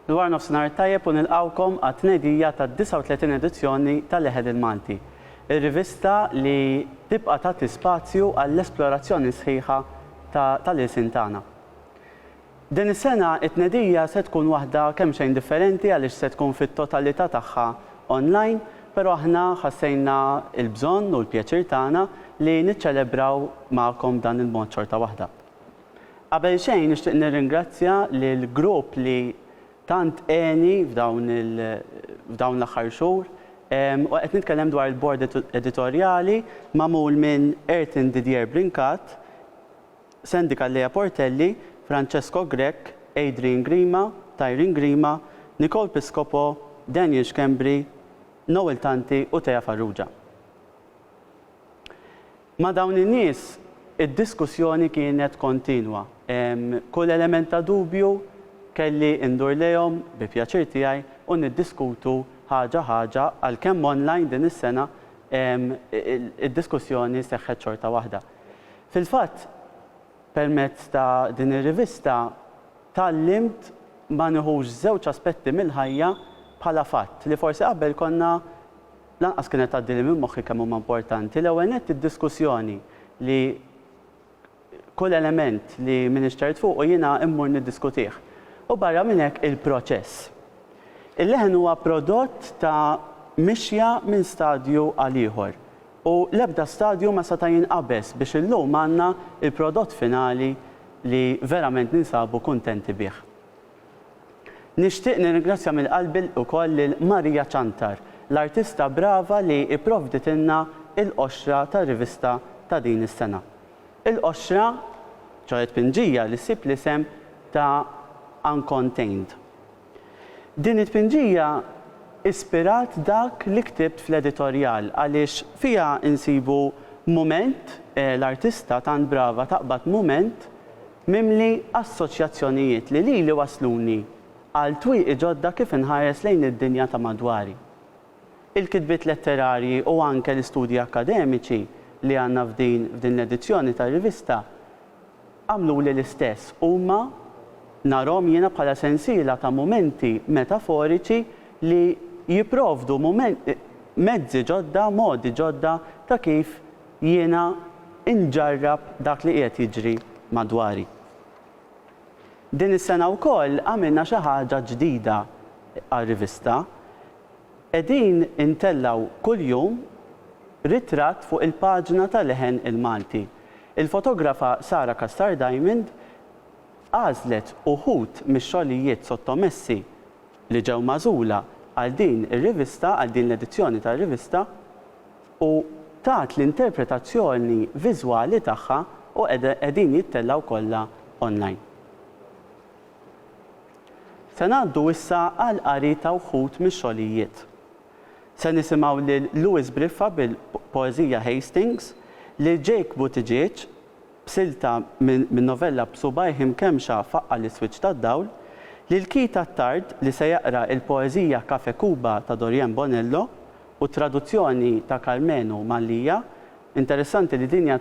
Dwar nofsinhar tajjeb u nilqawkom għat-tnedija tad-39 edizzjoni tal-Leħed il-Malti, ir-rivista li tibqa' tagħti spazju għall-esplorazzjoni sħiħa tal-ilsien tagħna. Din is-sena t-tnedija se tkun waħda kemm xejn differenti għaliex se tkun fit-totalità tagħha online, però aħna ħassejna l-bżonn u l-pjaċir tagħna li niċċelebraw magħkom dan il-mod xorta waħda. Qabel xejn nixtieq nirringrazzja lill-grupp li tant għeni f'dawn l-aħħar xhur u qed nitkellem dwar il-bord editorjali magħmul minn Ertin Didier Brincat, Sendika Lea Portelli, Francesco Grek, Adrian Grima, Tyrin Grima, Nicole Piscopo, Daniel Xkembri, Noel Tanti u Teja Farrugia. Ma' dawn in-nies id-diskussjoni kienet kontinwa. Kull element ta' dubju kelli indur lejhom bi pjaċir tiegħi u niddiskutu ħaġa għalkemm online din is-sena id-diskussjoni seħħet xorta waħda. Fil-fatt, permezz ta' din ir-rivista tallimt ma nieħux żewġ aspetti mill-ħajja bħala fatt li forsi qabel konna lanqas kienet tgħaddili minn moħħi kemm huma importanti. L-ewwel nett id-diskussjoni li kull element li min ixtert fuq u jiena immur niddiskutih. U barra minn hekk il-proċess. Il-leħen huwa prodott ta' mixja minn stadju għal ieħor. U l-ebda stadju ma seta' jinqabes biex illum għandna il-prodott finali li verament ninsabu kuntenti bih. Nixtieq nirringrazzja mill-qalbi wkoll lil Marija Ċantar, l-artista brava li ipprovditilna il-qoxra tar-rivista ta' din is-sena. Il-qoxra ċoħet pinġija li ssib l-isem ta' Uncontained. Din it-pinġija ispirat dak li ktibt fl-editorjal għaliex fija insibu mument l-artista tant brava taqbad mument mimli assoċjazzjonijiet li wasluni għal twieqi ġodda kif inħares lejn id-dinja ta' madwari. Il-kitbiet letterarji u anke l-istudji akademiċi li għandna f'din l-edizzjoni tar-rivista għamlu li l-istess huma narhom jiena bħala sensiela ta' momenti metaforiċi li jipprovdu mezzi ġodda, modi ġodda ta' kif jiena inġarrab dak li qiegħed jiġri madwari. Din is-sena wkoll għamilna xi ħaġa ġdida għar-rivista. Qegħdin intellaw kuljum ritratt fuq il-paġna tal-Leħen il-Malti. Il-fotografa Sara Kastar Diamond għażlet uħud mix-xogħlijiet sottomessi li ġew magħżula għal din ir-rivista, għal din l-edizzjoni tar-rivista u tat l-interpretazzjoni viżwali tagħha u qegħdin jittellaw kollha online. Se ngħaddu issa għal qari ta' uħud mix-xogħlijiet. Se nisimgħu lil Lewis Briffa bil-poeżija Hastings, lil Jake Buttigieg b'silta minn novella b'subajhim kemxa faqqa l-iswiċċ tad-dawl, lil Kita Tard li se jaqra il-poeżija Kafe Kuba ta' Dorien Bonello u traduzzjoni ta' Carmenu Mallija. Interessanti li dinja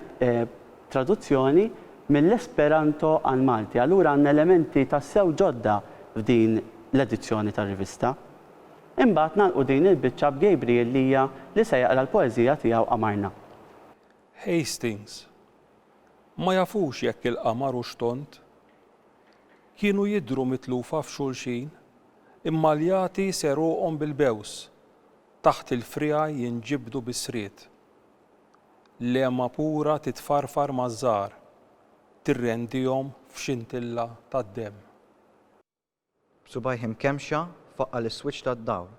traduzzjoni mill-Esperanto għal Malti. Allura għandna elementi ta' sew ġodda f'din l-edizzjoni tar-rivista. Imbagħad nagħlqu din il-biċċa b'Gabriel Lija li se jaqra l-poeżija tiegħu Amarna. Hastings. Ma jafux jekk il-qamar u xtont, kienu jidhru mitlufa f'xulxin, immaljati seruqhom bil-bews, taħt il-frija jinġibdu bis-sriet. Lema pura titfarfar maż-żgħar, tirrendihom f'xintilla tad-demm. B'subajhim kemxa faqqa l-iswiċċ tad-dawl.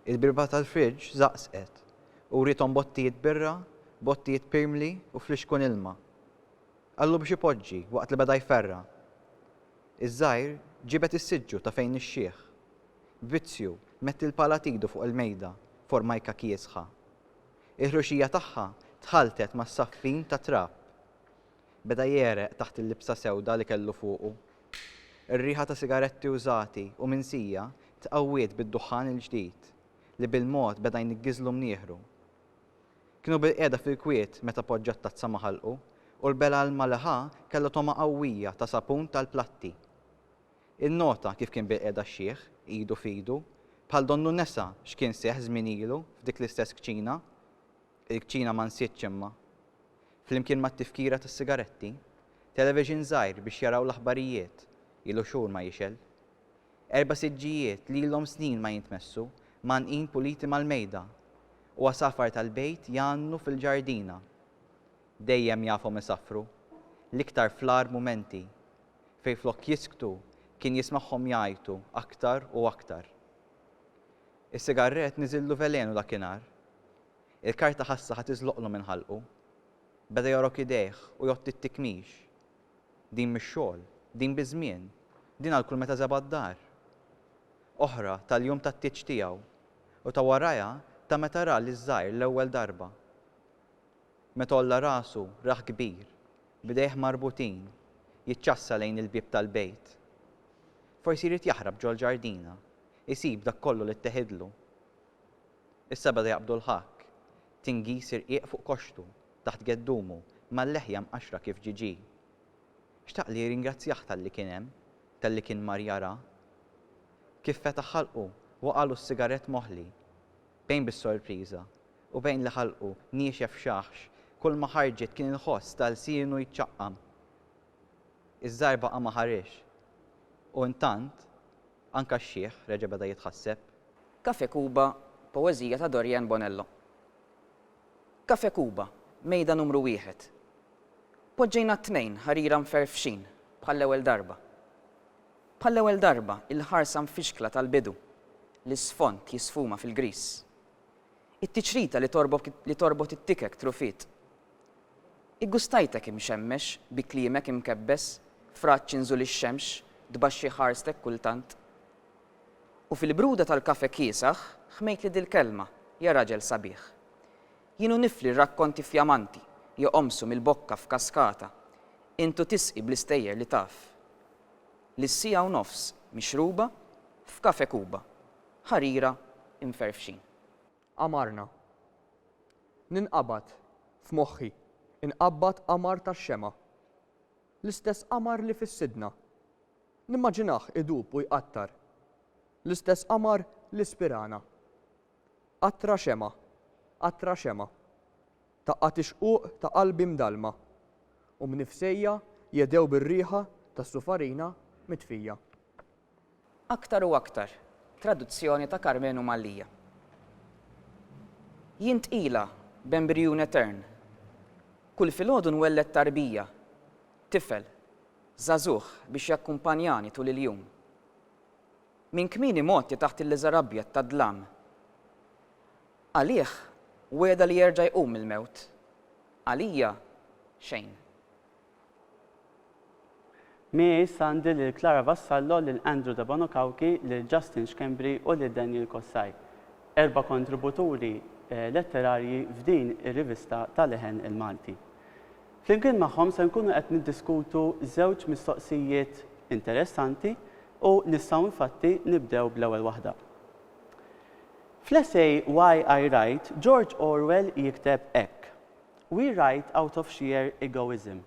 Il-birba tal-friġġ żaqsqet u rithom bottijiet birra, bottijiet pirmli u fliexkun ilma. Qallu biex ipoġġi waqt li beda jferra. Iż-żgħir ġibet is-siġġu ta' fejn ix-xieħ. Vizzju metti l-palatidu fuq il-mejda formajka kiesħa. Il-ħruxija tagħha tħaltet mas-saffin ta' trab. Beda jereq taħt il-libsa sewda li kellu fuqu. Ir-riħa ta' sigaretti użati u minsija tqawwiet bid-duħan il-ġdid li bil-mod beda jniġġiżlu mnieħru. Kienu bil-qiegħda fil-kwiet meta poġġat tazza ma ħalqu u l-bela l-malaħa kellha toma qawwija ta' sapun tal-platti. Il-nota kif kien bil-qeda x-xieħ, idu fidu, bħal donnu nesa x'kien seħ żmien ilu f'dik l-istess kċina, il-kċina ma nsitx imma. Flimkien mat-tifkira tas-sigaretti, television żgħir biex jaraw l-aħbarijiet, ilu xhur ma jixel. 4 siġġijiet li l-om snin ma jintmessu, manqin puliti mal-mejda, u għasafar tal-bejt jannu fil-ġardina. Dejjem jafhom isafru, l-iktar flar momenti, fej flok jisktu kien jismaħħom jgħajtu aktar u aktar. Is-sigarret niżillu velenu dakinhar. Il-karta ħassa ħadd iżloqlu minn ħalqu. Beda jorok idejh u jotti t-tikmix. Din mix-xogħol, din biżmien, din għal kull meta żebgħa d-dar. Oħra tal-jum tat-tieġ tiegħu u ta' warajha ta' meta ra l-żgħir l-ewwel darba. Meta olla rasu raħ kbir, bidejh marbutin, jiċċassa lejn il-bib tal-bejt. Forsi jrid jaħrab ġol ġardina, isib dak kollu li tteħidlu. Issa beda jaqbdu l-ħak, tingis irqiq fuq koxtu, taħt geddumu, mal-leħja mqaxra kif ġiġi. Xtaq li ringrazzjah tal-li kien hemm, tal-li kien mar jara. Kif fetaħ ħalqu waqalu s-sigaret moħli, bejn bis-sorpriża u bejn li ħalqu niexef xaħx, kull ma ħarġet kien il-ħoss tal-sienu jitċaqqam. Iż-żar baqa' ma ħarex. U intant, anka x-xieħ reġa' beda jitħasseb. Kafe Kuba, poeżija ta' Dorian Bonello. Kafe Kuba, mejda numru 1. Poġġejna 2 ħarira mferfxin bħall-ewwel darba. Bħall-ewwel darba il-ħarsa mfixkla tal-bidu, l-isfont jisfuma fil-gris. It-tiċrita li torbot it-tikek trufit. Iggustajtek imxemmex, bi kliemek imkebbes, fraċċ inżul ix-xemx, dbaxxi ħarstek kultant. U fil-bruda tal-kafe kiesaħ, ħmejt li dil-kelma, ja raġel sabiħ. Jienu nifli rakkonti fjamanti, joqomsu mill-bokka f'kaskata, intu tisqi bl-istejjer li taf. L-sija u nofs, mixruba, f'kafe Kuba, ħarira imferfxin. Amarna. Ninqabad f'moħħi, inqabbad amar tax-xema. L-istess amar li fis-sidna. Nimmaġinaħ idub u jqattar. L-istess amar li spirana. Attra xema, attra xema. Taqqa tixquq ta' qalbi mdalma. U mnifsejja jedew bir-riħa tas-sufarina mitfija. Aktar u aktar, traduzzjoni ta' Carmenu Mallija. Jint ila b'embrjun etern. Kull filgħodu nwellet tarbija, tifel, żagħżugħ biex jakkumpanjani tul il-jum. Min kmieni motti taħt il-liżar ta' dlam. Għalih weda li jerġa' jqum il-mewt. Għalija xejn. Mi sandi lil Klara Vassallo, lil Andrew de Bonokawki, lil Justin Xkembri u lil Daniel Kossaj. 4 kontributuri letterarji f'din ir-rivista tal-Leħen il-Malti. Flimkien magħhom se nkunu qed niddiskutu żewġ mistoqsijiet interessanti u nistgħu infatti nibdew bl-ewwel waħda. Fl-essay Why I Write, George Orwell jikteb hekk: We write out of sheer egoism.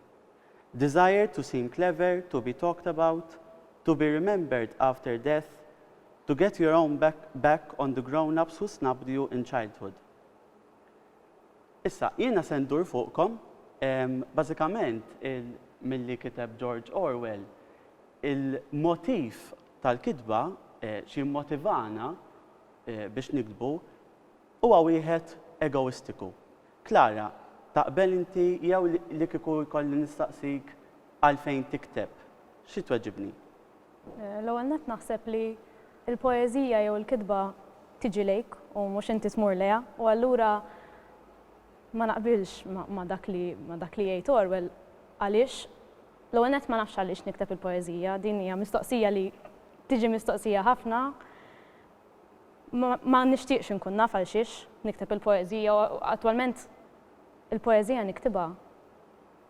Desire to seem clever, to be talked about, to be remembered after death, to get your own back on the grown-ups who snubbed you in childhood. Issa, jiena se ndur fuqkom, bażikament milli kiteb George Orwell, il-motiv tal-kitba xi motivana biex nikdbu huwa wieħed egoistiku. Klara, taqbel inti jew li kieku jkolli nistaqsik għalfejn tikteb? Xi tweġibni? L-ewwel nett naħseb li l-poeżija jew il-kitba tiġi lejk u mhux inti tmur lejha, u allura ma naqbilx ma dak li jgħid Orwell għaliex l-ewwel nett ma nafx għaliex nikteb il-poeżija, din hija mistoqsija li tiġi mistoqsija ħafna. Ma nixtieqx inkun naf għal xiex nikteb il-poeżija, u attwalment il-poeżija niktibha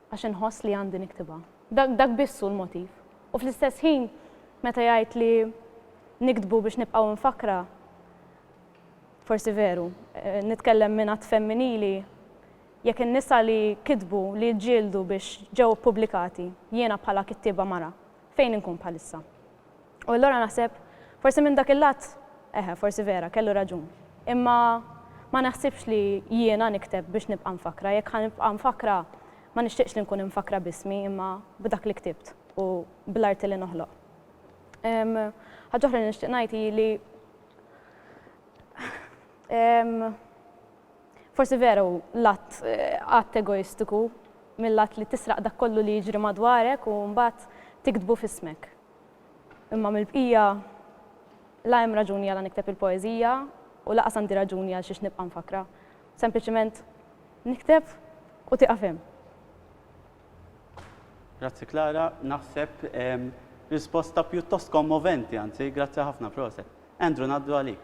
għax inħoss li għandi niktibha. Dak bissu l-motiv. U fl-istess ħin meta jgħid li nikdbu biex nibqgħu nfakra, forsi veru, nitkellem minn att femminili, jekk in-nisa li kitbu li ġġieldu biex ġew pubblikati, jiena bħala kittieba mara, fejn inkun bħalissa? U allura naħseb, forsi minn dak il-lat, forsi vera, kellu raġun. Imma ma naħsibx li jiena nikteb biex nibqa' nfakra, jekk ħan nibqa' nfakra ma nixtieqx li nkun nfakra bismi imma b'dak li ktibt u bl-arti li noħloq. Ħaġa oħra nixtieq ngħid li forsi veru lat att egoistiku mill-lat li tisraq dak kollu li jiġri madwarek u mbagħad tiktbu f'ismek. Imma mill-bqija la hemm raġuni għal nikteb il-poeżija u laqas għandi raġuni għal xiex nibqa' nfakra. Sempliċement nikteb u tiqafem. Grazzi Klara, naħseb risposta pjuttost kommoventi, anzi, grazzi ħafna proset. Andrew, naddu għalik.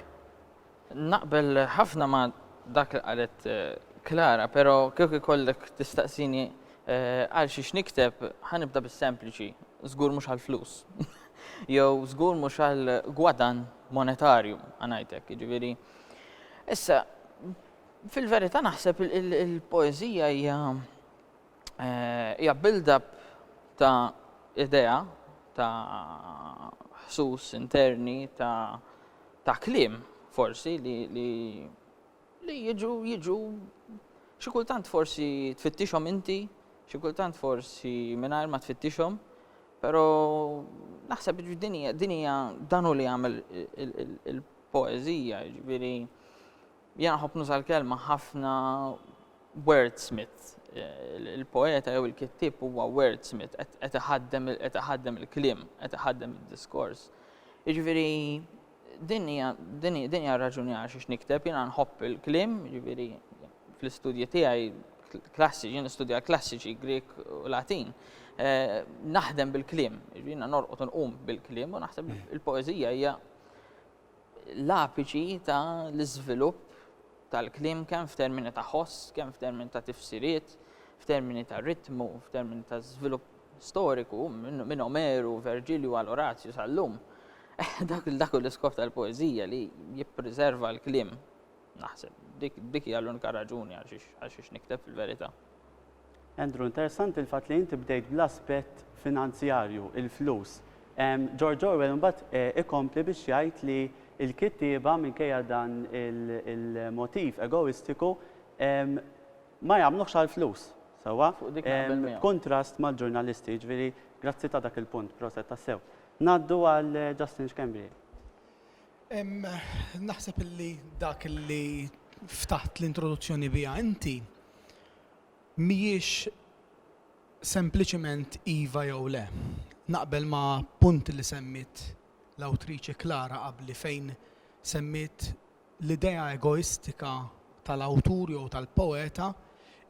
Naqbel ħafna ma dak li qalet Klara, pero kif ikollek tistaqsini għal xiex nikteb, ħanibda bis-sempliċi, żgur mhux għall-flus. Jew żgur mhux għall-gwadan monetarju għanajtek, jiġifieri. Issa, fil-verità naħseb il-poeżija hija build-up ta' idea, ta' ħsus interni, ta' kliem forsi li jiġu xi kultant forsi tfittixhom inti, xi kultant forsi mingħajr ma tfittixhom, però naħseb dinija danu li jagħmel il-poeżija, jiġifieri jiena ħobb nuża l-kelma ħafna wordsmith. Il-poeta jew il-kittib huwa wordsmith, qed iħaddem il-kliem, qed iħaddem id-diskors. Jiġifieri din hija raġuni għal xiex nikteb, jiena nħobb il-kliem, jiġifieri fl-istudji tiegħi klassiċi, jien nistudja klassiċi, Grek u Latin, naħdem bil-kliem, jiena norqod nqum bil-kliem u naħseb il-poeżija hija l-apiċi ta' l-iżvilupp tal-kliem kemm f'termini ta' ħoss, kemm f'termini ta' tifsiriet, f'termini ta' ritmu, f'termini ta' żvilupp storiku minn Omeru, Vergilju għal Orazju sal-lum. Dak l-iskop tal-poeżija li jippreserva l-kliem. Naħseb, dik hija l-unika raġuni għal xiex nikteb fil-verità. Andrew, interessanti il-fatt li inti bdejt bl-aspett finanzjarju, il-flus. George Orwell mbagħad ikompli biex jgħid li l-kittieba minkejja dan il-motiv egoistiku ma jagħmluhx għall-flus. Sewwa, kontrast mal-ġurnalisti, ġifieri grazzi ta' dak il-punt, proset tassew. Naddu għal Justin Schembri. Naħseb illi dak li ftaħt l-introduzzjoni bija inti mhijiex sempliċement iva jew le. Naqbel ma' punt li semmit l-awtriċi Klara qabli fejn semmit l-idea egoistika tal-awtur jew tal-poeta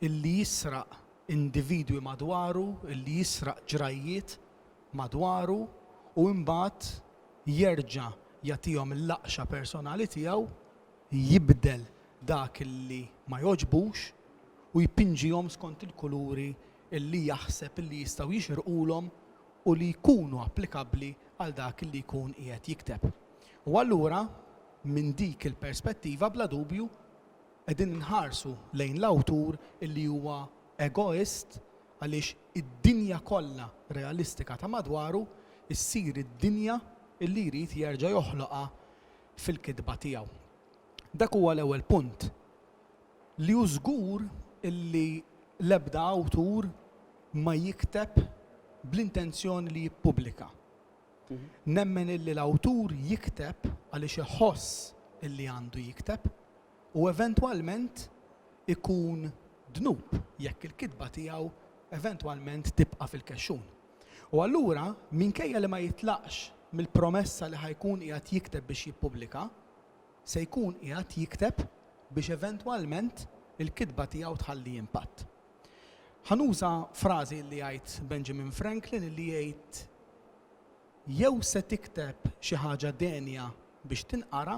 illi jisraq individwi madwaru, illi jisraq ġrajiet madwaru u mbagħad jerġa' jagħtihom il-laqxa personali tiegħu, jibdel dak illi ma jogħġbux u jpinġihom skont il-kuluri illi jaħseb illi jistgħu jixirqulhom u li jkunu applikabbli għal dak illi jkun qiegħed jikteb. U allura minn dik il-perspettiva bla dubju qegħdin inħarsu lejn l-awtur illi huwa egoist għaliex id-dinja kollha realistika ta' madwaru issir id-dinja illi jrid jerġa' joħloqha fil-kitba tiegħu. Dak huwa l-ewwel punt. Li hu żgur illi l-ebda awtur ma jikteb bl-intenzjoni li jippubblika. Nemmen illi l-awtur jikteb għaliex iħoss illi għandu jikteb u eventwalment ikun dnub jekk il-kitba tiegħu eventwalment tibqa' fil-kexxun. U allura minkejja li ma jitlaqx mill-promessa li ħajkun qiegħed jikteb biex jippubblika, se jkun qiegħed jikteb biex eventwalment il-kitba tiegħu tħalli impatt. Ħanuża frażi li jgħid Benjamin Franklin li jgħid jew se tikteb xi ħaġa denja biex tinqara,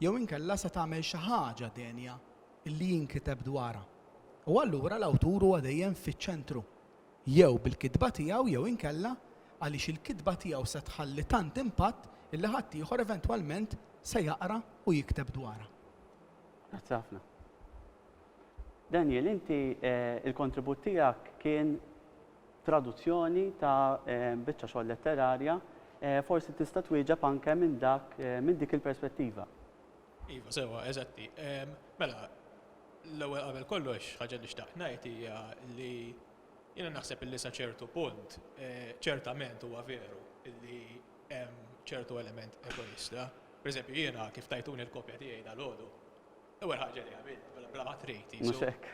jew inkella se tagħmel xi ħaġa denja illi jinkiteb dwarha. U allura l-awtur huwa dejjem fiċ-ċentru, jew bil-kitba tiegħu jew inkella għaliex il-kitba tiegħu se tħalli tant impatt illi ħadd ieħor eventwalment se jaqra u jikteb dwarha. Grazzi ħafna. Daniel, inti il-kontribut tiegħek kien traduzzjoni ta' biċċa xogħol letterarja forsi tista' twieġeb anke minn dik il-perspettiva. Iva, sewa, eżatti. Mela, l-ewwel qabel kollox ħaġa li xtaqt ngħid hija li jiena naħseb illi sa ċertu punt ċertament huwa veru illi hemm ċertu element egoista. Pereżempju jiena kif tajtuni l-kopja tiegħi dal-għodu, ewwel ħaġa li għamilt bla ma trejti. Mhux hekk.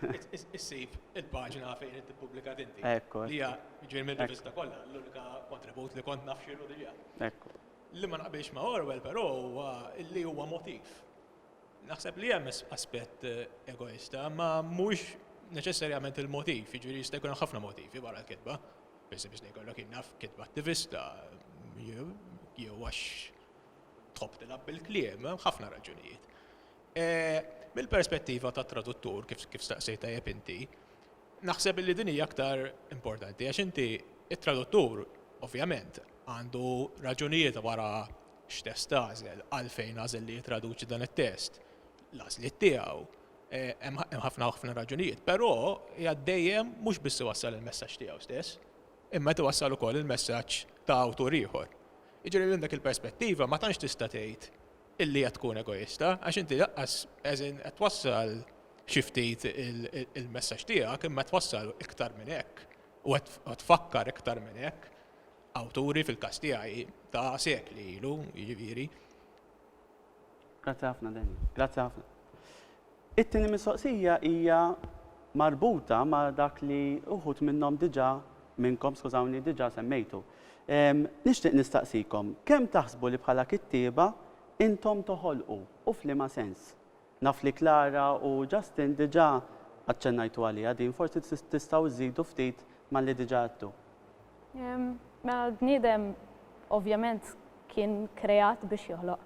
Issib il-paġina fejn inti ppubblikat inti. Ekku. Li hija ġifier mill-rivista kollha l-unika kontribut li kont naf x'inhu diġà. Ekku. Li ma naqbilx ma' Orwell però huwa illi huwa motiv. Naħseb li hemm aspett egoista, ma mhux neċessarjament il-motiv, jiġifieri jista' jkun ħafna motivi wara l-kitba. Biex ngħidlek innaf kitba attivista, jew għax tħobb tilab bil-kliem, ħafna raġunijiet. Mill-perspettiva tat traduttur kif staqsejta jeb inti, naħseb li din hija aktar importanti għax inti it-traduttur ovvjament għandu raġunijiet wara x'test għażel għalfejn għażel li jitraduċi dan it-test. L-għażliet tiegħu hemm ħafna raġunijiet, però hija dejjem mhux biss iwassal il-messaġġ tiegħu stess, imma tiwassal ukoll il-messaġġ ta' awtur ieħor. Jiġri minn dak il-perspettiva ma tantx tista' tgħid illi qed tkun egoista, għax inti laqqas qed twassal xi ftit il-messaġġ tiegħek imma twassal iktar minn hekk u qed tfakkar iktar minn hekk awturi fil-każ tiegħi ta' sekli ilu, jiġifieri. Grazzi ħafna Deni, grazzi ħafna. It-tieni mistoqsija hija marbuta ma' dak li uħud minnhom minnkom skużawni diġà semmejtu. Nixtieq nistaqsikom, kemm taħsbu li bħala kittieba intom toħolqu u f'liema sens? Naf li Klara u Justin diġà aċċennajtu għaliha din, forsi tistgħu żidu ftit malli diġà għadtu. Mela l-bniedem ovvjament kien kreat biex joħloq.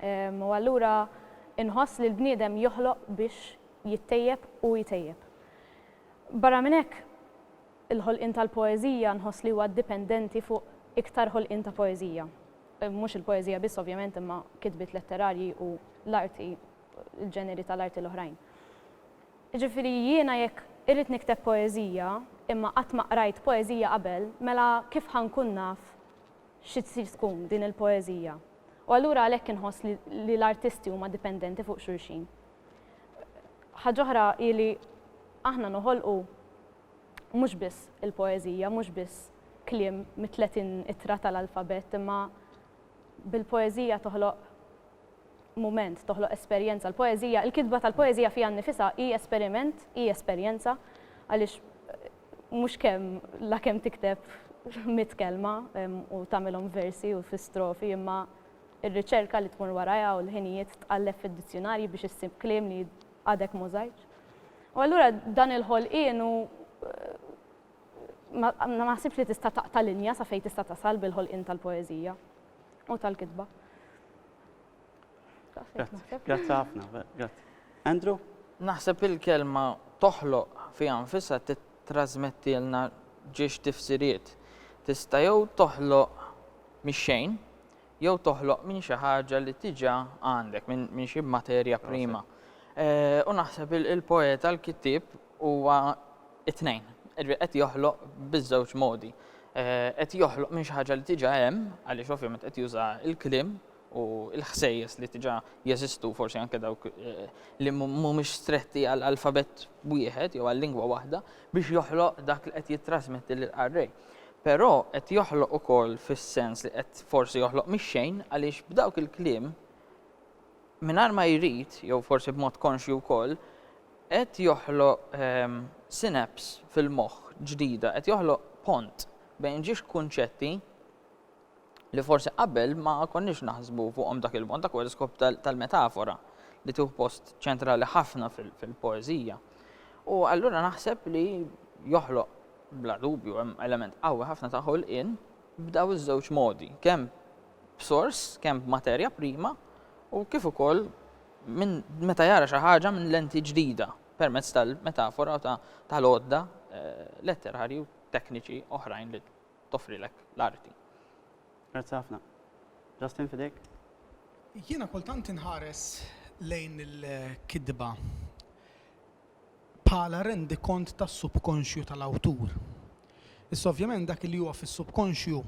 U allura inħoss li l-bniedem joħloq biex jittejjeb u jitejjeb. Barra minn hekk il-ħolqien tal-poeżija nħoss li huwa dipendenti fuq iktar ħolqien ta' poeżija. Mhux il-poeżija biss ovvjament imma kitbiet letterarji u l-arti, il-ġeneri tal-arti l-oħrajn. Ġifieri jiena jekk irrid nikteb poeżija imma qatt ma qrajt poeżija qabel, mela kif ħankun naf xi tsir tkun din il-poeżija. U allura għalhekk inħoss li l-artisti huma dipendenti fuq xulxin. Ħaġa oħra li aħna noħolqu mhux biss il-poeżija, mhux biss kliem mit-30 ittra tal-alfabet, imma bil-poeżija toħloq mument, toħloq esperjenza. Il-poeżija, il-kitba tal-poeżija fiha nnifisha hi esperiment, hi esperjenza, għaliex mhux kemm tikteb 100 kelma u tagħmilhom versi u fi strofi, imma ir-riċerka li tmur warajha u l-ħinijiet tqalleb fid-dizzjonarji biex issib kliem li għadek mużajġ. U allura dan il-ħolqien ma naħsibx li tista' taqta' linja sa fejn tista' tasal bil-ħolqien tal-poeżija u tal-kitba. Grazzi ħafna, grazzi. Andrew? Naħseb il-kelma toħloq fiha nfisha titrasmettilna ġiex tifsiriet. Tista' jew toħloq mix-xejn, jew toħloq minn xi ħaġa li tiġa għandek minn xi materja prima. U naħseb il-poeta l-kittieb huwa it-tnejn, qed joħloq biż-żewġ modi. Qed joħloq minn xi ħaġa li tiġa hemm, għaliex ovvjament qed juża l-kliem u l-ħsejjes li tiġa jeżistu forsi anke dawk li mhumiex stretti għal alfabet wieħed jew għal lingwa waħda biex joħloq dak li qed jittrasmetti lill-qarrej. Però qed joħloq ukoll fis-sens li qed forsi joħloq mix-xejn għaliex b'dawk il-kliem mingħajr ma jrid jew forsi b'mod konxju wkoll qed joħloq synapse fil-moħħ ġdida, qed joħloq pont bejn ġiex kunċetti li forsi qabel ma konniex naħsbu fuqhom dak il-pont, dak huwa l-iskop tal-metafora li tieħu post ċentrali ħafna fil-poeżija. U allura naħseb li joħloq bla dubju hemm element qawwi ħafna ta' ħolqien b'daw iż-żewġ modi, kemm b'sors, kemm b'materja prima u kif ukoll minn meta jara xi ħaġa minn lenti ġdida permezz tal-metafora u tal-għodda letterarji u tekniċi oħrajn li toffrilek l-arti. Grazzi ħafna. Justin fidek? Jiena kultant inħares lejn il-kidba bħala rendi kont tas-subkonxju tal-awtur. Issa ovvjament dak li huwa fis-subkonxju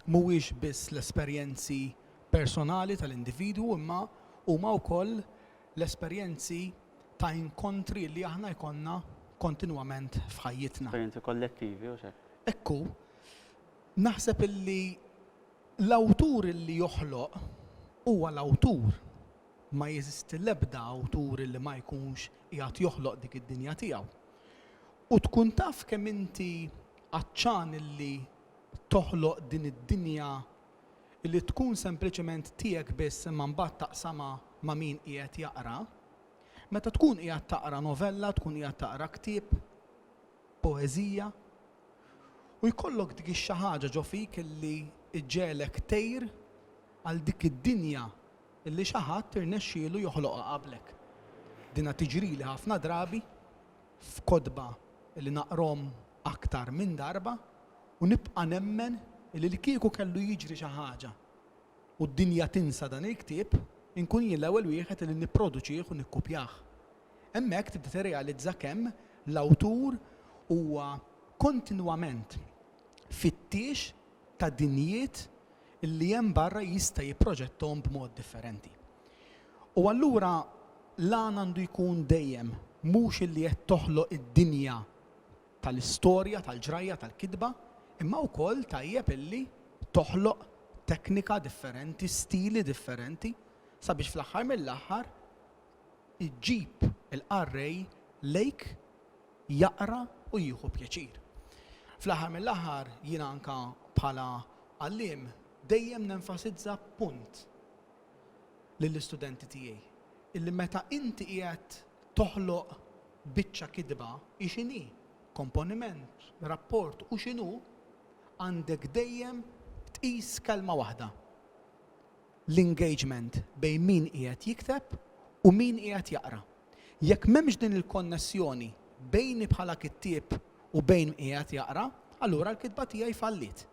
mhuwiex biss l-esperjenzi personali tal-individwu imma huma wkoll l-esperjenzi ta' inkontri li aħna jkollna kontinwament f'ħajjitna. Esperjenzi kollettivi u xek. Ekku, naħseb illi l-awtur illi joħloq huwa l-awtur. Ma jeżisti l-ebda awtur illi ma jkunx qiegħed joħloq dik id-dinja tiegħu. U tkun taf kemm inti għaċċan illi toħloq din id-dinja illi tkun sempliċement tiegħek biss imma mbagħad taqsama ma' min qiegħed jaqra. Meta tkun qiegħed taqra novella, tkun qiegħed taqra ktieb, poeżija, u jkollok dik xi ħaġa ġo fik illi iġġelek tejr għal dik id-dinja illi xi ħadd irnexxielu joħloqha qablek. Dinha tiġrili ħafna drabi f'kodba illi naqrom aktar minn darba u nibqa' nemmen illi kieku kellu jiġri xi ħaġa u d-dinja tinsa dan il-ktieb, inkun jien l-ewwel wieħed illi nipproduċih u nikkupjah. Hemmhekk tibda tirrealizza kemm l-awtur huwa kontinwament fittiex ta' dinjiet illi hemm barra jista' jipproġettom b'mod differenti. U allura lan għandu jkun dejjem mhux illi qed toħloq id-dinja tal-istorja, tal-ġrajja, tal-kidba, imma wkoll tajjeb illi toħloq teknika differenti, stili differenti, sabiex fl-aħħar mill-aħħar iġġib il-qarrej lejk jaqra u jieħu pjaċir. Fl-aħħar mill-aħħar jiena anke bħala għalliem dejjem nenfasizza punt lill-istudenti tiegħi illi meta inti qiegħed toħloq biċċa kidba x'inhi, komponiment, rapport u x'inhu għandek dejjem tqis kelma waħda. L-engagement bejn min qiegħed jikteb u min qiegħed jaqra. Jekk m'hemmx din il-konnessjoni bejni bħala kittieb u bejn qiegħed jaqra, allura l-kitba tiegħi fallit.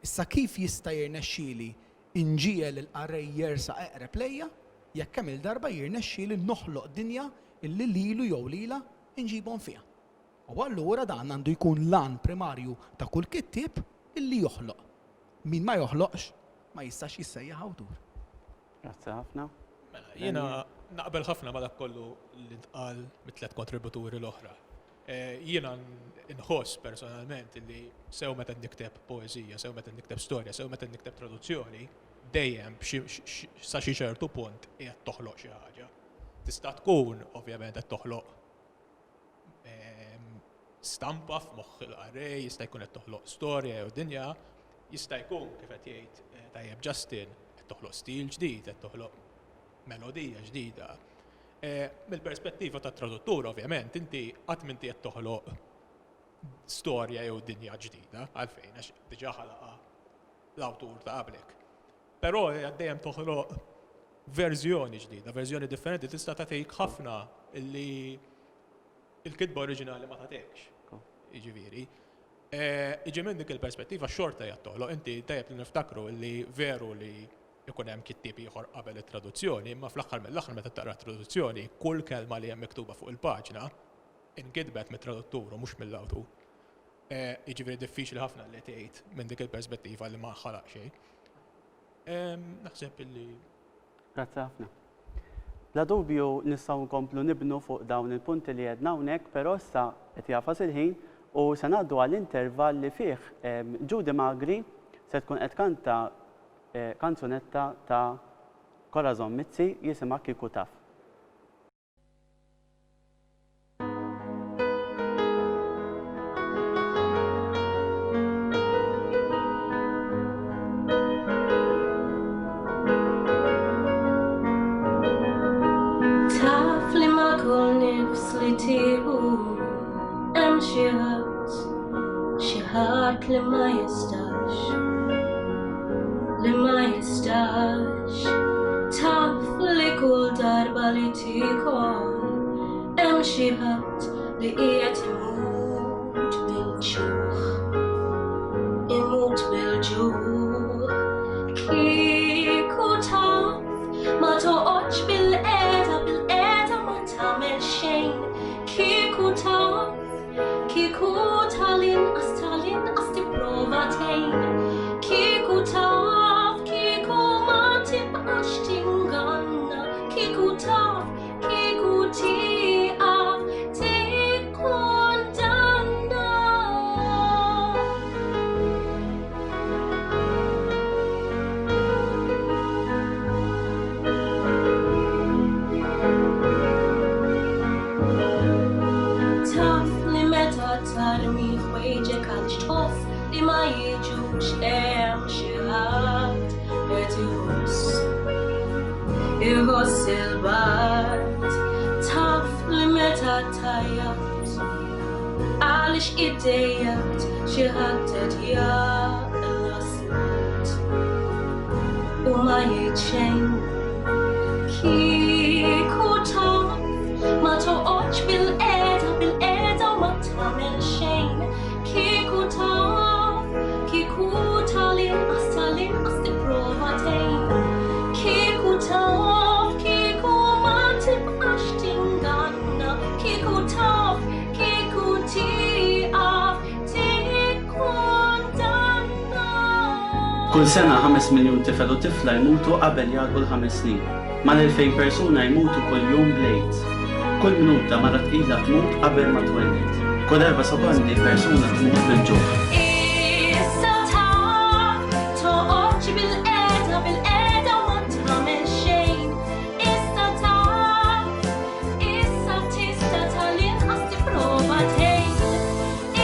Issa kif jista' jirnexxieli inġiel il-qarrej jersa eqreb lejja jekk kemm il-darba jirnexxieli noħloq dinja illi lilu jew lila inġibhom fiha. U allura dan għandu jkun lan primarju ta' kull kittieb illi joħloq. Min ma joħloqx ma jistax jissejjaħ awtur. Grazzi ħafna. Jiena naqbel ħafna ma dak kollu li ntqal mit-tliet kontributuri l-oħra. Jiena nħoss personalment li sew meta nikteb poeżija, sew meta nikteb storja, sew meta nikteb traduzzjoni, dejjem sa xi ċertu punt qiegħed toħloq xi ħaġa. Tista' tkun ovvjament qed toħloq stampa f'moħħ il-qarrej, jista' jkun qed toħloq storja jew dinja, jista' jkun kif qed jgħid tajjeb Justin qed toħloq stil ġdid, qed toħloq melodija ġdida. Mill-perspettiva tat traduttur, ovvjament, inti qatt m'inti qed toħloq storja jew dinja ġdida għalfejn għax diġà ħalaqa l-awtur ta' qablek. Però dejjem toħloq verżjoni ġdida, verżjoni differenti tista' tagħtik ħafna illi il-kitba oriġinali ma tagħtekx. Jiġifieri. Iġi minn dik il-perspettiva xorta jgħid toħloq, inti tajjeb li niftakru illi veru li ikun hemm kittieb ieħor qabel it-traduzzjoni, imma fl-aħħar mill-aħħar meta taqra traduzzjoni, kull kelma li hemm miktuba fuq il-paġna inkitbet mit-traduttur u mhux mill-awtur. Jiġifieri diffiċli ħafna li tgħid minn dik il-perspettiva li ma ħalaq xejn. Naħseb illi. Grazzi ħafna. Bla dubju nistgħu nkomplu nibnu fuq dawn il-punti li għedna hawnhekk, però issa qed jafas il-ħin u se ngħaddu għall-intervall li fih Judy Magri se tkun qed kanta kanzunetta ta' Corazon Mizzi jisimha Kieku Taf. Taf li ma kull nifs li tieħu hemm xi ħadd li ma jistax. Taf li kull darba li tikol hemm xi ħadd li qiegħed imut bil-ġuħ. Imut bil-ġuħ. Kieku taf ma toqgħodx bil-qiegħda ma tagħmel xejn. Kieku taf, kieku tal-inqas tipprova tgħin. Kieku taf, kieku ma tibqax tinganna, kieku taf, kieku tieqaf, tikkundanna. Taf li meta tarmi ħwejġek għal xtoff li ma jiġux hemm xi ħadd qed iħoss il-bart. Taf li meta tajjat għaliex iddejjat xi ħadd qed jaqla smat u ma jgħid xejn. Kieku taf ma toqgħodx bil-qiegħda u ma tagħmel xejn. Kieku taf, kieku tal-inqas tipprova tgħin. Kieku taf, kieku ma tibqax tinganna. Kieku taf, kieku tieqaf, tikkundanna. Kull sena 5 miljun tifel u tifla jmutu qabel jgħaddu l-5 snin. Mal-2000 persuna jmutu kull jum bl-AIDS. Kull minuta mara tqila tmut qabel ma twellet. Kull 4 sekondi persuna tmut bil-ġuħ. Issa taf, toqgħodx bil-qiegħda u ma tagħmel xejn. Issa taf, issa tista' tal-inqas tipprova tgħin.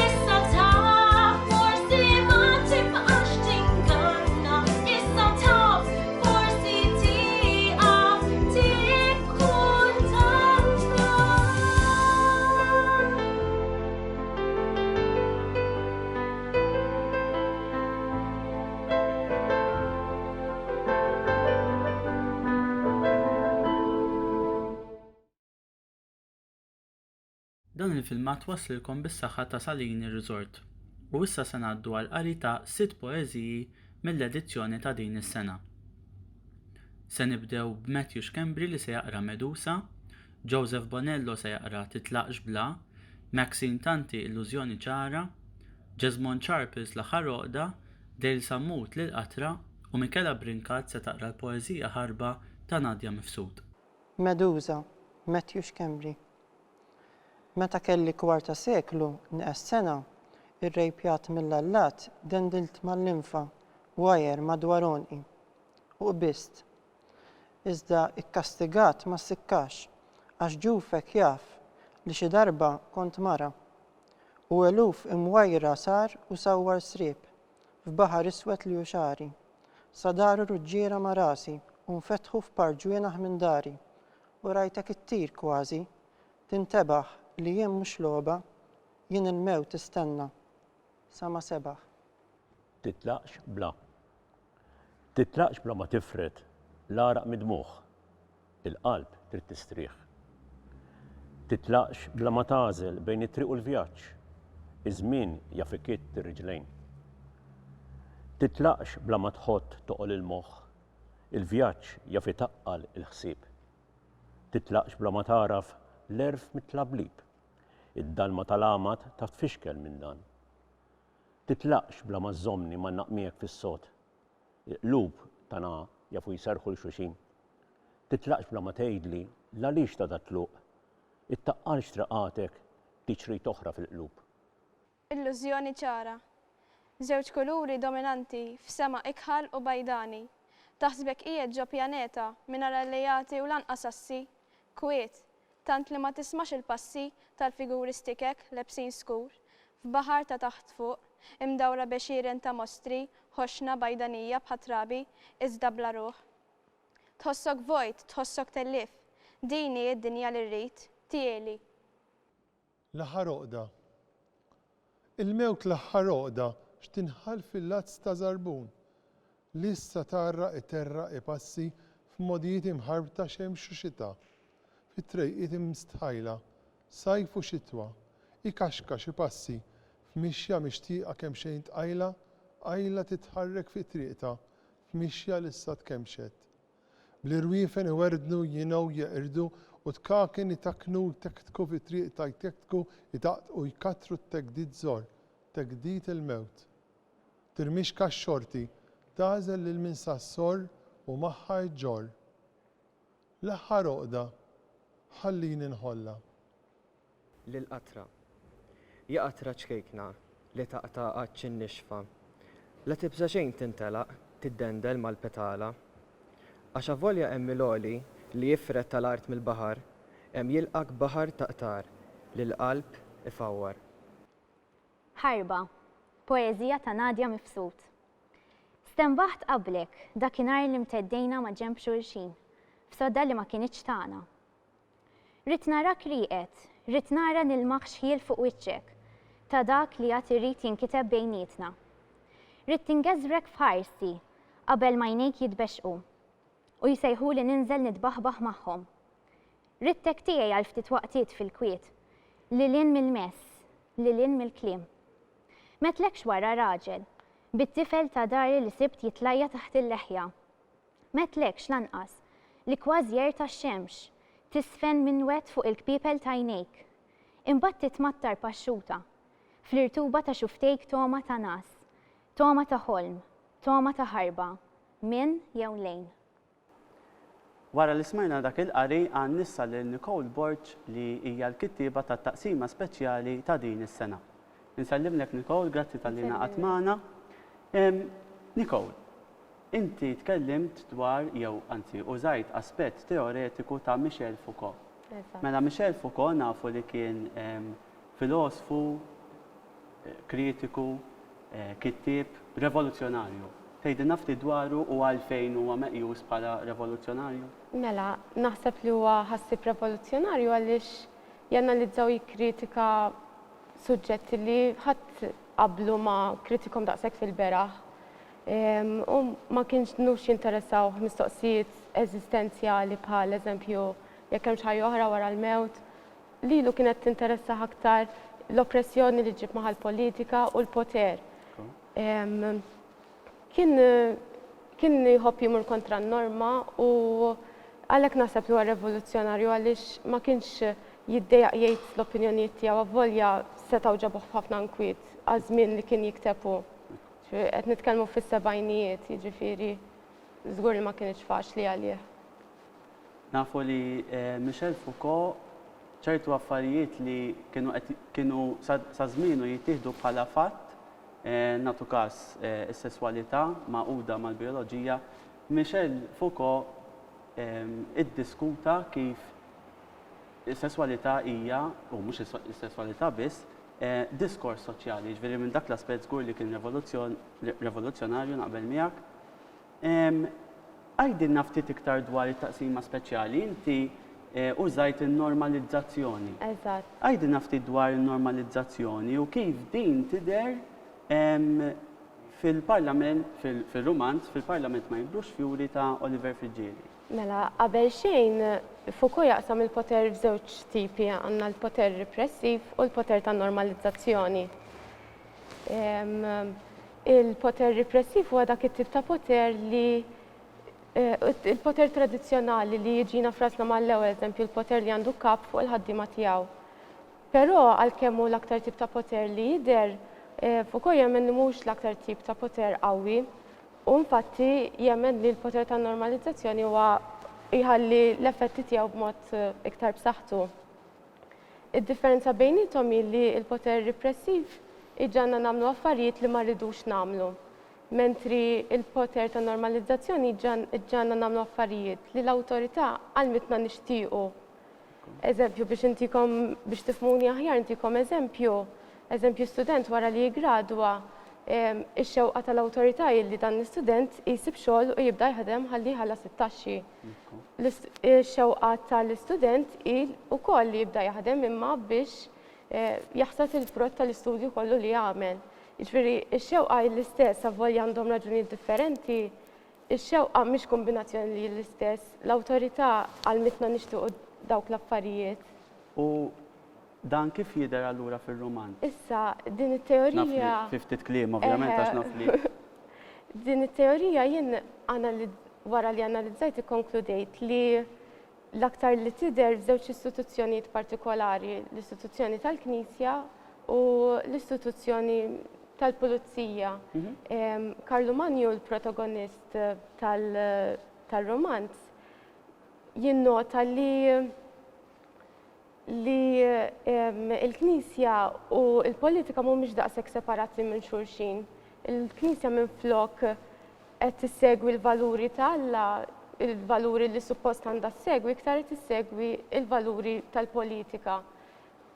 Issa taf, forsi ma tibqax tinganna. Issa taf, forsi tieqaf, tikkundanna. Dan il-filmat waslilkom bis-saħħa ta' Salini Resort. U issa se ngħaddu għal qari ta' 6 poeżiji mill-edizzjoni ta' din is-sena. Se nibdew b'Matthew Schembri li se jaqra Medusa, Joseph Bonello se jaqra Titlaqx bla, Maxine Tanti Illużjoni ċara, Jesmond Charpis L-aħħar Oqda, Dale Sammut Lil Qatra u Michela Brinkat se taqra l-poeżija ħarba ta' Nadja Mifsud. Medusa, Matthew Schembri. Meta kelli kwarta seklu nqas sena, irrejpjat mill-allat dendilt mal-linfa wajer madwar onqi u qbist. Iżda ikkastigat ma ssikkax għax ġufek jaf li xi darba kont mara u eluf imwajra sar u sawwar sriep f'baħar iswed li xari. Sadaru ruġġiera ma' rasi u nfetħu f'parġwienaħ minn dari u rajtek ittir kważi tintebaħ li jien mhux logħba jien il-mewt istenna sa ma sebaħ. Titlaqx bla. Titlaqx bla ma tifred l-araq mid-dmuħ, il-qalb trid tistrieħ. Titlaqx bla ma tażel bejn it-triq u l-vjaġġ, iż-żmien jaf ikitt ir-riġlejn. Titlaqx bla ma tħott toqol il-moħħ, il-vjaġġ jaf itaqqal il-ħsieb. Titlaqx bla ma taraf l-erf mit-tlablib, id-dalma tal-amat taf tfixkel minn dan. Titlaqx bla ma żommni ma naqmiek fis-sod, il-qlub tagħna jafu jserħu l-xuxin. Titlaqx bla ma tgħidli l-għaliex ta' datluq, ittaqqalx traqatek tiċri toħra fil-qlub. Illużjoni ċara. Żewġ kuluri dominanti f'sema ikħal u bajdani. Taħsbek qiegħed ġo pjaneta mingħajr allejati u lanqas assi. Kwiet, tant li ma tismax il-passi tal-figuri stikek lebsin skur. F'baħar ta' taħt fuq, imdawra bexieren ta' mostri, ħoxna bajdanija bħatrabi, iżda bla ruħ. Tħossok vojt, tħossok tellif, dini id-dinja li rrit, tieli. L-aħħar oqda. Il-mewt l-aħħar oqda x'tinħall fil-lazz ta' żarbun. Lissa tarra iterra passi f'modijiet imħarbta xemx u xita. Fit-trejqiet imstħajla, sajf u xitwa, ikaxkax passi f'mixja mixtieqa kemm xejn tqajla, qajla titħarrek fi triqta, f'mixja lissa tkemxet. Bl-irwiefen iwerdnu jinaw jeqirdu u tkaken itaknu tektku fi triqta jtektku itaqtqu jkatru t-tegdid żor, tegdid il-mewt. Tirmix kax xorti tażel lil min sassor u magħha jġorr. L-aħħar oqda ħallini nħolla. Lil-qatra. Ja qatra ċkejkna li taqta' qaċċin nixfa. La tibża xejn tintelaq, tiddendel mal-petala. Għax avolja hemm il-għoli li jifret tal-art mill-baħar, hemm jilqak baħar taqtar li l-qalb ifawwar. Ħarba, poeżija ta' Nadja Mifsud. Stembaħt qablek dakinhar li mteddejna ma' ġenb xulxin, f'sodda li ma kienitx tagħna. Rid narak rieqed, rid nara nilmaq xħiel fuq wiċċek, ta' dak li għad irrid jinkiteb bejnietna. Rid tingeżrek f'ħarsi qabel ma jnejk jitbexqu u jsejħu li ninżel nitbaħbaħ magħhom. Ridtek tiegħi għal ftit waqtiet fil-kwiet, lilin mill-mess, lilin mill-kliem. Metlekx wara raġel, bit-tifel ta' dari li sibt jitlajja taħt il-leħja. Metlekx lanqas li kważi jerta x-xemx, tisfen minn wet fuq il-kpipel ta' jnejk. Imbagħad titmattar paxxuta, fl-irtuba ta' xuftejk toma ta' nas, toma ta' ħolm, toma ta' ħarba, minn jew lejn. Wara li smajna dak il-qari għan nissa lil Nicole Borch li hija l-kittiba tat taqsima speċjali ta' din is-sena. Nsellimlek Nicole, grazzi tal-li naqgħet magħna. Nicole, inti tkellimt dwar jew anzi użajt aspett teoretiku ta' Michel Foucault. Mela Michel Foucault nafu li kien filosofu, kritiku, kittib, revoluzzjonarju. Tgħidilna ftit dwaru u għalfejn huwa meqjus bħala revoluzzjonarju? Mela, naħseb li huwa ħassib revoluzzjonarju għaliex janalizzaw jikkritika suġġetti li ħadd qablu ma kritikom daqshekk fil-beraħ. U ma kienx nux jinteressaw mistoqsijiet eżistenzjali bħal eżempju jekk hemm xi ħaġa oħra wara l-mewt. Lilu kienet tinteressa aktar l-oppressjoni li ġib magħha l-politika u l-poter. Kien jħobb jimur kontra n-norma u għalhekk naħseb li huwa revoluzzjonarju għaliex ma kienx jiddejjaq jgħid l-opinjonijiet tiegħu avvolja setgħu ġabuh f'ħafna nkwiet għaż-żmien li kien jiktebu. Qed nitkellmu fis-sebgħinijiet, jiġifieri żgur li ma kienx faċli għalih. Nafu li Michel Foucault ċertu affarijiet li kienu sa żmienu jittieħdu bħala fatt, nagħtu każ is-sesswalità maquda mal-bioloġija, Michel Foucault iddiskuta kif is-sesswalità hija, u mhux is-sesswalità biss, diskors soċjali, ġifieri minn dak l-aspett żgur li kien revoluzzjonarju naqbel miegħek. Għajdilna ftit iktar dwar it-taqsima speċjali, inti użajt in-normalizzazzjoni. Eżatt. Għajdilna ftit dwar in-normalizzazzjoni u kif din tidher fil-Parlament, fil-Rumanz, fil-Parlament ma jibrux fjuri ta' Oliver Frigieri. Mela, qabel xejn, Foucault jaqsam il-poter f'żewġ tipi, għandna l-poter repressiv u l-poter ta' normalizzazzjoni. Il-poter repressiv huwa dak it-tip ta' poter li il-poter tradizzjonali li jiġina frasna mal-ewwel, eżempju l-poter li għandu kap fuq il-ħaddiema tiegħu. Però għalkemm hu l-aktar tip ta' poter li jidher, Foucault jemmen li mhux l-aktar tip ta' poter qawwi, u infatti jemmen li l-poter ta' normalizzazzjoni huwa jħalli l-effetti tiegħu b'mod iktar b'saħħtu. Id-differenza bejnietom hi li l-poter repressiv iġġanna nagħmlu affarijiet li ma rridux nagħmlu, mentri il-poter ta' normalizzazzjoni iġġanna nagħmlu affarijiet li l-awtorità għalmitna nixtiequ. Eżempju biex tifhmuni aħjar intikom eżempju student wara li jiggradwa ix-xewqa tal-awtorità li dan l-istudent jsib xogħol u jibda jħadem ħalli jħallas it-taxxi. Ix-xewqa tal-istudent ukoll li jibda jaħdem imma biex jaħsad il-frott tal-istudju kollu li jagħmel. Jiġifieri x-xewqa l-istess avvolja għandhom raġunijiet differenti, ix-xewqa mhix kombinazzjoni li l-istess, l-awtorità għalmitna nixtiequ dawk l-affarijiet. U dan kif jidher allura fir-Rumanz? Issa, din it-teorija... Naf ftit kliem, ovvjament, għax naf li. Din it-teorija jien wara li analizzajt ikkonkludejt li l-aktar li tidher f'żewġ istituzzjonijiet partikolari, l-istituzzjoni tal-Knisja u l-istituzzjoni tal-pulizija. Karlu Manju, l-protagonist tal-romanz, jinnota li il-Knisja u il-politika mhumiex daqshekk separati minn xulxin. Il-Knisja minn flok qed tissegwi l-valuri tal-Alla, il-valuri li suppost għandha ssegwi, iktar qed tissegwi il-valuri tal-politika.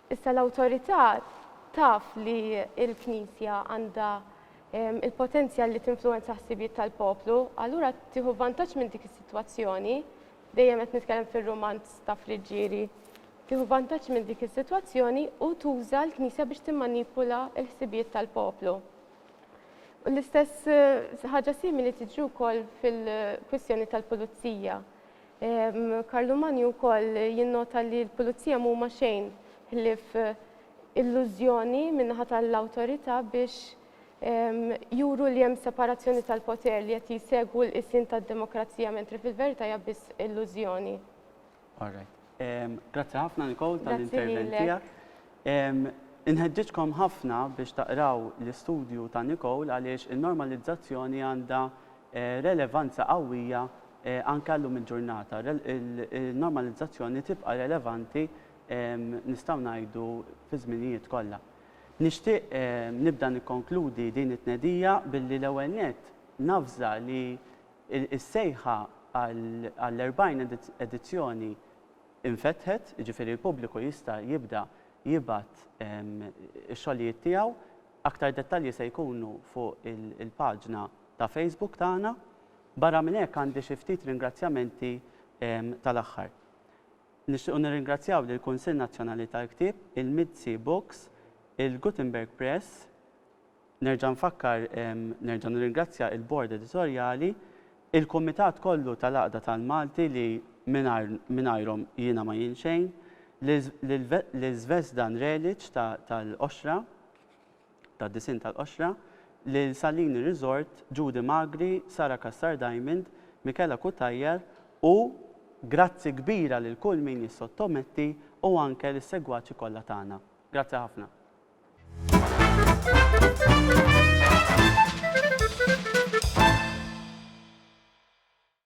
Issa l-awtorità taf li l-Knisja għandha il-potenzjal li tinfluwenza ħsibiet tal-poplu, allura tieħu vantaġġ minn dik is-sitwazzjoni, dejjem qed nitkellem fir-romanz ta' Friġġieri, tieħu vantaġġ minn dik is-sitwazzjoni u tuża l-Knisja biex timmanipula l-ħsibiet tal-poplu. L-istess ħaġa simili tiġi wkoll fil-kwistjoni tal-pulizija. Karlu Manju wkoll jinnota li l-pulizija mhuma xejn ħlief illużjoni min-naħa tal-awtorità biex juru li hemm separazzjoni tal-poter li qed jisegwu l-qisien tad-demokrazija mentri fil-verità hija biss illużjoni. Grazzi ħafna Nicole tal-intervent tiegħek. Inħeġġitkom ħafna biex taqraw l-istudju ta' Nicole għaliex il-normalizzazzjoni għandha relevanza qawwija anke llum il-ġurnata. Il-normalizzazzjoni tibqa' relevanti nistgħu ngħidu fi żminijiet kollha. Nixtieq nibda nikkonkludi din it-tnedija billi l-ewwel nett nafża li s-sejħa għall-40 edizzjoni infetħet, jiġifieri l-pubbliku jista' jibda jibgħat ix-xogħlijiet tiegħu, aktar dettalji se jkunu fuq il-paġna ta' Facebook tagħna. Barra minn hekk għandi xi ftit ringrazzjamenti tal-aħħar. Nixtiequ nirringrazzjaw lill-Kunsill Nazzjonali tal-Ktieb, il-Midsi Books, il-Gutenberg Press, nerġa' nfakkar nerġa' nirringrazzja il-Bord Editorjali, il-Kumitat kollu tal-Għaqda tal-Malti li mingħajrhom jiena ma jien xejn, l-Zvezdan Relic tal-Oxra, tad-disin tal-Oxra, l-Salini Resort, Judy Magri, Sara Kassar Diamond, Mikela Kutajjar u grazzi kbira lil kull min jissottometti u anke l-segwaċi kollha tagħna. Grazzi ħafna.